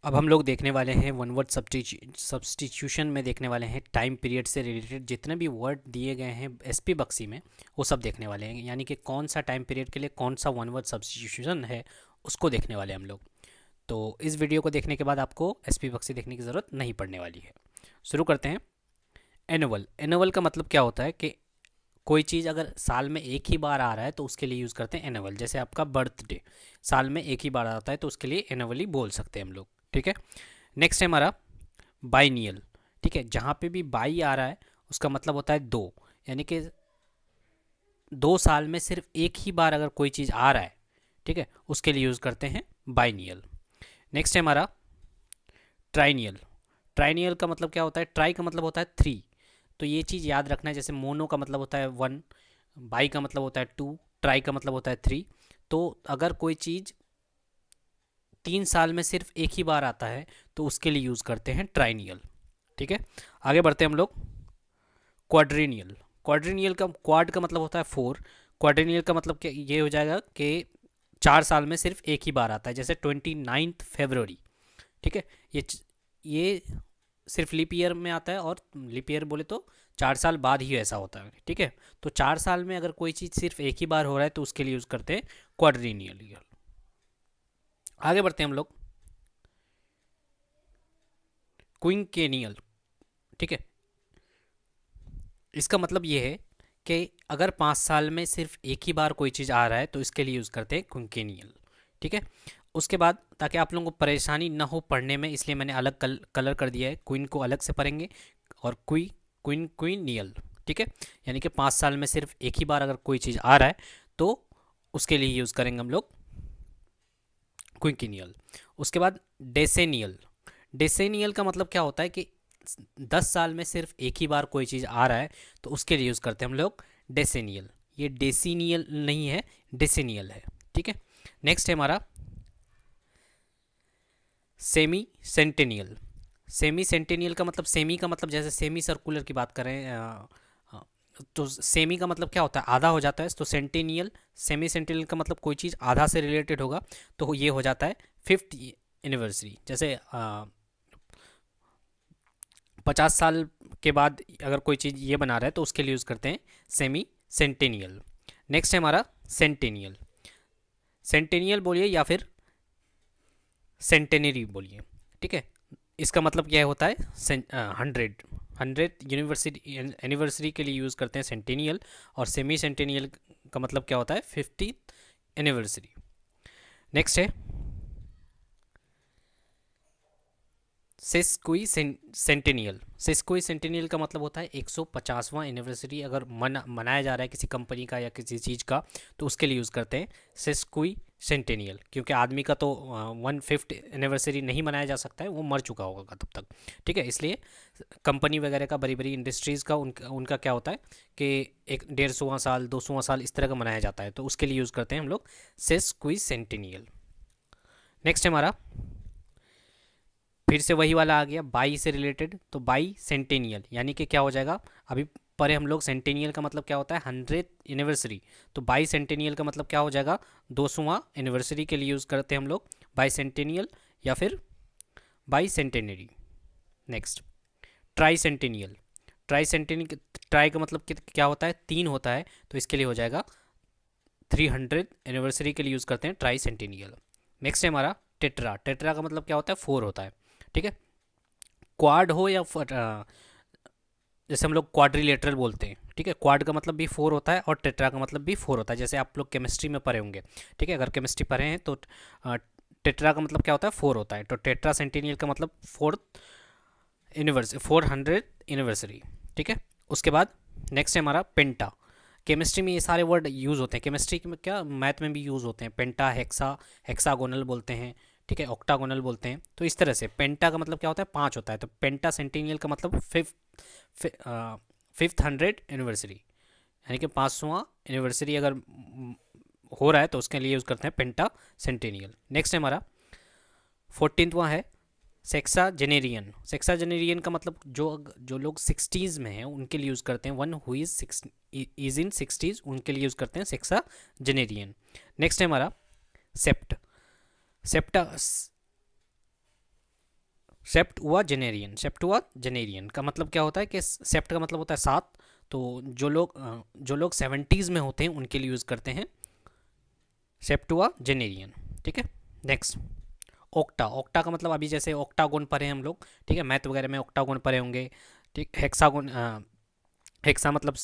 अब हम लोग देखने वाले हैं वन वर्ड सब्स्टिट्यूशन में देखने वाले हैं टाइम पीरियड से रिलेटेड जितने भी वर्ड दिए गए हैं एसपी बक्सी में वो सब देखने वाले हैं, यानी कि कौन सा टाइम पीरियड के लिए कौन सा वन वर्ड सब्स्टिट्यूशन है उसको देखने वाले हैं हम लोग। तो इस वीडियो को देखने के बाद आपको एसपी बक्सी देखने की ज़रूरत नहीं पड़ने वाली है। शुरू करते हैं। एनुअल। एनुअल का मतलब क्या होता है कि कोई चीज़ अगर साल में एक ही बार आ रहा है तो उसके लिए यूज़ करते हैं एनुअल। जैसे आपका बर्थडे साल में एक ही बार आता है तो उसके लिए एनुअली बोल सकते हैं हम लोग। ठीक है। नेक्स्ट है हमारा बाइनियल। ठीक है, जहाँ पे भी बाई आ रहा है उसका मतलब होता है दो, यानी कि 2 साल में सिर्फ एक ही बार अगर कोई चीज़ आ रहा है, ठीक है, उसके लिए यूज़ करते हैं बाइनियल। नेक्स्ट है हमारा ट्राइनियल। ट्राइनियल का मतलब क्या होता है? ट्राई का मतलब होता है 3, तो ये चीज़ याद रखना है। जैसे मोनो का मतलब होता है 1, बाई का मतलब होता है 2, ट्राई का मतलब होता है 3। तो अगर कोई चीज़ 3 साल में सिर्फ एक ही बार आता है तो उसके लिए यूज़ करते हैं ट्राइनियल। ठीक है, आगे बढ़ते हैं हम लोग। क्वाड्रीनियल। क्वाड्रीनियल का क्वाड का मतलब होता है 4, क्वाड्रीनियल का मतलब क्या ये हो जाएगा कि 4 साल में सिर्फ एक ही बार आता है। जैसे 29 फरवरी। ठीक है, ये सिर्फ लीप ईयर में आता है, और लीप ईयर बोले तो 4 साल बाद ही ऐसा होता है। ठीक है, तो 4 साल में अगर कोई चीज़ सिर्फ एक ही बार हो रहा है तो उसके लिए यूज़ करते हैं क्वाड्रीनियल। आगे बढ़ते हैं हम लोग। क्विंकेनियल। ठीक है, इसका मतलब ये है कि अगर 5 साल में सिर्फ एक ही बार कोई चीज़ आ रहा है तो इसके लिए यूज़ करते हैं क्विंकेनियल। ठीक है, उसके बाद ताकि आप लोगों को परेशानी ना हो पढ़ने में, इसलिए मैंने अलग कलर कर दिया है। क्विन को अलग से पढ़ेंगे और क्विनियल। ठीक है, यानी कि 5 साल में सिर्फ एक ही बार अगर कोई चीज़ आ रहा है तो उसके लिए यूज़ करेंगे हम लोग क्विंकिनियल। उसके बाद डेसेनियल। डेसेनियल का मतलब क्या होता है कि 10 साल में सिर्फ एक ही बार कोई चीज़ आ रहा है तो उसके लिए यूज़ करते हैं हम लोग डेसेनियल। ये डेसीनियल नहीं है, डेसेनियल है। ठीक है, नेक्स्ट है हमारा सेमी सेंटेनियल। सेमी सेंटेनियल का मतलब, सेमी का मतलब जैसे सेमी सर्कुलर की बात करें, तो सेमी का मतलब क्या होता है? आधा हो जाता है। तो सेंटेनियल, सेमी सेंटेनियल का मतलब कोई चीज़ आधा से रिलेटेड होगा, तो ये हो जाता है 5th एनिवर्सरी। जैसे 50 साल के बाद अगर कोई चीज़ ये बना रहा है तो उसके लिए यूज़ करते हैं सेमी सेंटेनियल। नेक्स्ट है हमारा सेंटेनियल। सेंटेनियल बोलिए या फिर सेंटेनरी बोलिए। ठीक है, इसका मतलब क्या होता है? 100 यूनिवर्सिटी एनिवर्सरी के लिए यूज़ करते हैं सेंटेनियल, और सेमी सेंटेनियल का मतलब क्या होता है? 50th anniversary. नेक्स्ट है सेस्क्वी सेंटेनियल। सेस्क्वी सेंटेनियल का मतलब होता है 150वां एनिवर्सरी अगर मनाया जा रहा है किसी कंपनी का या किसी चीज़ का, तो उसके लिए यूज़ करते हैं सेस्क्वी सेंटेनियल। क्योंकि आदमी का तो 1/5 एनिवर्सरी नहीं मनाया जा सकता है, वो मर चुका होगा तब तक। ठीक है, इसलिए कंपनी वगैरह का, बड़ी बड़ी इंडस्ट्रीज़ का, उनका क्या होता है कि 150वां साल 200वां साल इस तरह का मनाया जाता है, तो उसके लिए यूज़ करते हैं हम लोग सेस्क्वी सेंटेनियल। नेक्स्ट है हमारा, फिर से वही वाला आ गया बाई से रिलेटेड, तो बाई सेंटेनियल, यानी कि क्या हो जाएगा? अभी पढ़े हम लोग सेंटेनियल का मतलब क्या होता है? 100th anniversary. तो बाई सेंटेनियल का मतलब क्या हो जाएगा? 200वां एनिवर्सरी के लिए यूज़ करते हैं हम लोग बाई सेंटेनियल या फिर by centenary. Next try centennial. Try centennial, try का मतलब क्या होता है? 3 होता है, तो इसके लिए हो जाएगा 300 एनिवर्सरी के लिए यूज़ करते हैं ट्राई सेंटेनियल। नेक्स्ट है हमारा टेट्रा। टेट्रा का मतलब क्या होता है? 4 होता है। ठीक है, क्वाड हो या जैसे हम लोग क्वाड्रिलेटरल बोलते हैं। ठीक है, क्वाड का मतलब भी 4 होता है और टेट्रा का मतलब भी 4 होता है, जैसे आप लोग केमिस्ट्री में पढ़े होंगे। ठीक है, अगर केमिस्ट्री पढ़े हैं तो टेट्रा का मतलब क्या होता है? 4 होता है। तो टेट्रा सेंटेनियल का मतलब 400 एनिवर्सरी। ठीक है, उसके बाद नेक्स्ट है हमारा पेंटा। केमिस्ट्री में ये सारे वर्ड यूज़ होते हैं, केमिस्ट्री में क्या, मैथ में भी यूज़ होते हैं। पेंटा, हेक्सा, हेक्सागोनल बोलते हैं। ठीक है, ऑक्टागोनल बोलते हैं। तो इस तरह से पेंटा का मतलब क्या होता है? 5 होता है। तो पेंटा सेंटेनियल का मतलब 5th एनिवर्सरी, यानी कि 500वां एनिवर्सरी अगर हो रहा है तो उसके लिए यूज़ करते हैं पेंटा सेंटेनियल। नेक्स्ट है हमारा 14वां है सेक्सा जेनेरियन। सेक्सा जेनेरियन का मतलब जो जो लोग 60s में हैं उनके लिए यूज़ करते हैं, one who is in 60s, उनके लिए यूज़ करते हैं सेक्सा जेनेरियन। नेक्स्ट है हमारा सेप्ट। सेप्टा सेप्टुआजेनेरियन का मतलब क्या होता है कि सेप्ट का मतलब होता है 7, तो जो लोग 70s में होते हैं उनके लिए यूज़ करते हैं सेप्टुआजेनेरियन। ठीक है। नेक्स्ट ओक्टा का मतलब अभी जैसे ऑक्टागोन पढ़े हैं हम लोग, ठीक है, मैथ वगैरह में ऑक्टागोन पढ़े होंगे। ठीक, हेक्सा मतलब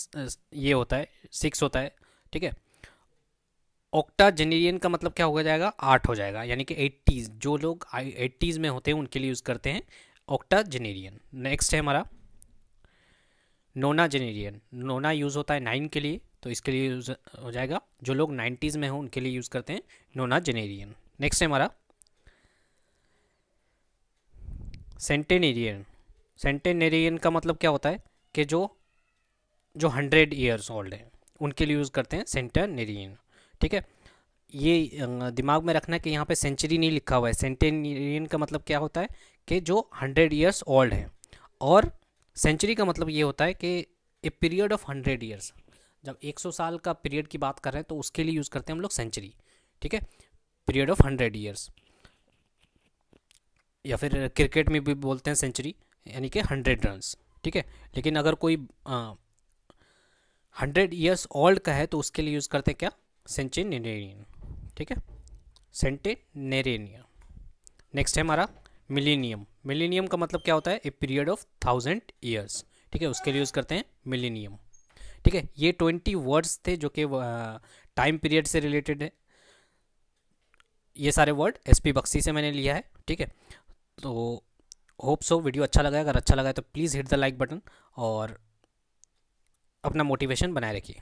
ये होता है 6 होता है। ठीक है। ऑक्टाजेनेरियन का मतलब क्या हो जाएगा, 8 हो जाएगा, यानी कि 80s, जो लोग 80s में होते हैं उनके लिए यूज़ करते हैं ऑक्टाजेनेरियन। नेक्स्ट है हमारा नोनाजेनेरियन। नोना यूज़ होता है 9 के लिए, तो इसके लिए यूज़ हो जाएगा जो लोग 90s में हो उनके लिए यूज़ करते हैं नोनाजेनेरियन। नेक्स्ट है हमारा सेंटेनेरियन। सेंटेनेरियन का मतलब क्या होता है कि जो जो 100 ईयर्स ओल्ड है उनके लिए यूज़ करते हैं सेंटेनेरियन। ठीक है। ये दिमाग में रखना कि यहाँ पे सेंचुरी नहीं लिखा हुआ है। सेंटेनेरियन का मतलब क्या होता है कि जो 100 ईयर्स ओल्ड है, और सेंचुरी का मतलब ये होता है कि ए पीरियड ऑफ 100 ईयर्स, जब 100 साल का पीरियड की बात कर रहे हैं तो उसके लिए यूज़ करते हैं हम लोग सेंचुरी। ठीक है। पीरियड ऑफ 100 ईयर्स, या फिर क्रिकेट में भी बोलते हैं सेंचुरी, यानी कि 100 रन्स। ठीक है। लेकिन अगर कोई 100 ईयर्स ओल्ड का है तो उसके लिए यूज़ करते हैं क्या, सेंचुनेरियन। ठीक है, सेंटेनेरियन। नेक्स्ट है हमारा मिलीनियम। मिलीनियम का मतलब क्या होता है, ए पीरियड ऑफ 1000 ईयर्स। ठीक है, उसके लिए यूज़ करते हैं मिलीनियम। ठीक है, ये 20 वर्ड्स थे जो कि टाइम पीरियड से रिलेटेड है। ये सारे वर्ड एसपी बख्शी से मैंने लिया है। ठीक है, तो होप सो वीडियो अच्छा लगा है। अगर अच्छा लगा है तो please hit the like button और अपना मोटिवेशन बनाए रखिए।